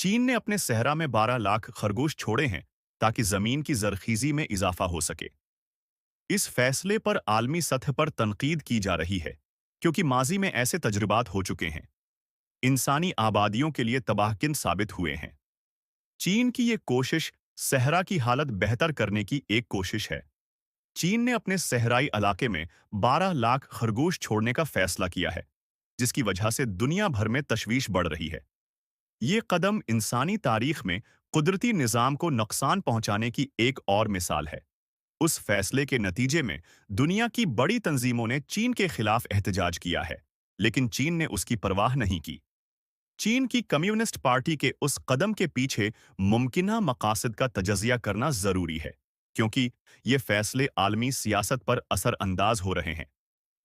चीन ने अपने सहरा में 12 लाख खरगोश छोड़े हैं ताकि जमीन की जरखीजी में इजाफा हो सके। इस फैसले पर आलमी सतह पर तनकीद की जा रही है क्योंकि माजी में ऐसे तजुर्बात हो चुके हैं, इंसानी आबादियों के लिए तबाहकुन साबित हुए हैं। चीन की ये कोशिश सहरा की हालत बेहतर करने की एक कोशिश है। चीन ने अपने सहराई इलाके में 12 लाख खरगोश छोड़ने का फैसला किया है, जिसकी वजह से दुनिया भर में तशवीश बढ़ रही है। ये कदम इंसानी तारीख में कुदरती निज़ाम को नुकसान पहुंचाने की एक और मिसाल है। उस फैसले के नतीजे में दुनिया की बड़ी तंजीमों ने चीन के खिलाफ एहतजाज किया है, लेकिन चीन ने उसकी परवाह नहीं की। चीन की कम्युनिस्ट पार्टी के उस कदम के पीछे मुमकिना मकासद का तजज़िया करना ज़रूरी है, क्योंकि ये फैसले आलमी सियासत पर असर अंदाज हो रहे हैं।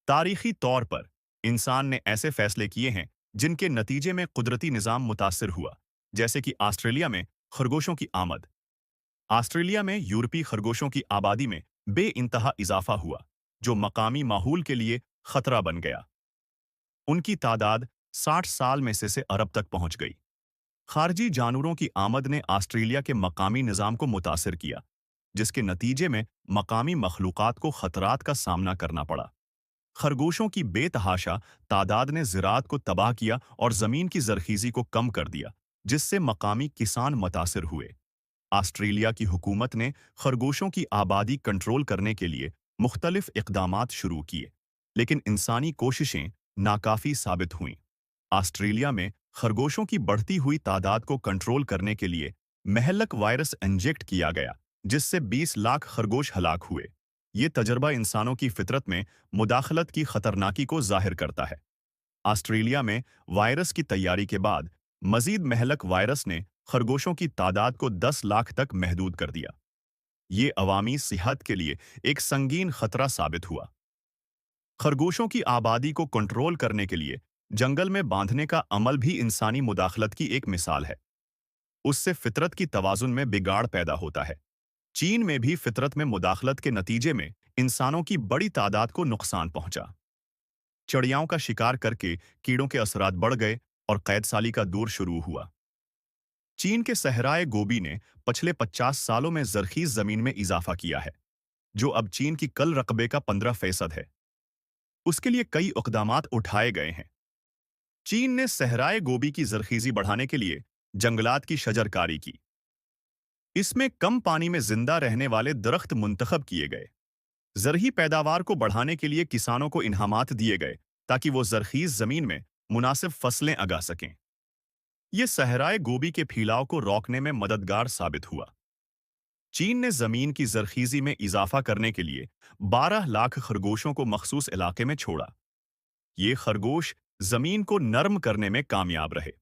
तारीखी तौर पर इंसान ने ऐसे फैसले किए हैं जिनके नतीजे में कुदरती निज़ाम मुतासिर हुआ, जैसे कि ऑस्ट्रेलिया में खरगोशों की आमद। ऑस्ट्रेलिया में यूरोपीय खरगोशों की आबादी में बेइंतहा इजाफा हुआ, जो मकामी माहौल के लिए खतरा बन गया। उनकी तादाद 60 साल में से अरब तक पहुंच गई। खारजी जानवरों की आमद ने ऑस्ट्रेलिया के मकामी निज़ाम को मुतासिर किया, जिसके नतीजे में मकामी मखलूक़ात को खतरात का सामना करना पड़ा। खरगोशों की बेतहाशा तादाद ने ज़राअत को तबाह किया और ज़मीन की ज़रख़ीज़ी को कम कर दिया, जिससे मकामी किसान मुतासिर हुए। ऑस्ट्रेलिया की हुकूमत ने खरगोशों की आबादी कंट्रोल करने के लिए मुख्तलिफ इक़दामात शुरू किए, लेकिन इंसानी कोशिशें नाकाफ़ी साबित हुईं। ऑस्ट्रेलिया में खरगोशों की बढ़ती हुई तादाद को कंट्रोल करने के लिए महलक वायरस इंजेक्ट किया गया, जिससे 20 लाख खरगोश हलाक हुए। ये तजर्बा इंसानों की फितरत में मुदाखलत की खतरनाकी को जाहिर करता है। ऑस्ट्रेलिया में वायरस की तैयारी के बाद मजीद महलक वायरस ने खरगोशों की तादाद को 10 लाख तक महदूद कर दिया। ये अवामी सेहत के लिए एक संगीन खतरा साबित हुआ। खरगोशों की आबादी को कंट्रोल करने के लिए जंगल में बांधने का अमल भी इंसानी मुदाखलत की एक मिसाल है। उससे फितरत की तवाज़ुन में बिगाड़ पैदा होता है। चीन में भी फितरत में मुदाखलत के नतीजे में इंसानों की बड़ी तादाद को नुकसान पहुंचा। चिड़ियाओं का शिकार करके कीड़ों के असरात बढ़ गए और कैदसाली का दौर शुरू हुआ। चीन के सहराए गोबी ने पिछले 50 सालों में ज़रख़ीज़ ज़मीन में इजाफा किया है, जो अब चीन की कल रकबे का 15% है। उसके लिए कई इक़दामात उठाए गए हैं। चीन ने सहराए गोबी की ज़रख़ीज़ी बढ़ाने के लिए जंगलात की शजरकारी की। इसमें कम पानी में जिंदा रहने वाले दरख्त मुंतखब किए गए। ज़रही पैदावार को बढ़ाने के लिए किसानों को इनामात दिए गए ताकि वो ज़रख़ीज़ ज़मीन में मुनासिब फसलें उगा सकें। ये सहराए गोबी के फैलाव को रोकने में मददगार साबित हुआ। चीन ने ज़मीन की ज़रख़ीज़ी में इजाफा करने के लिए 12 लाख खरगोशों को मखसूस इलाके में छोड़ा। ये खरगोश ज़मीन को नरम करने में कामयाब रहे।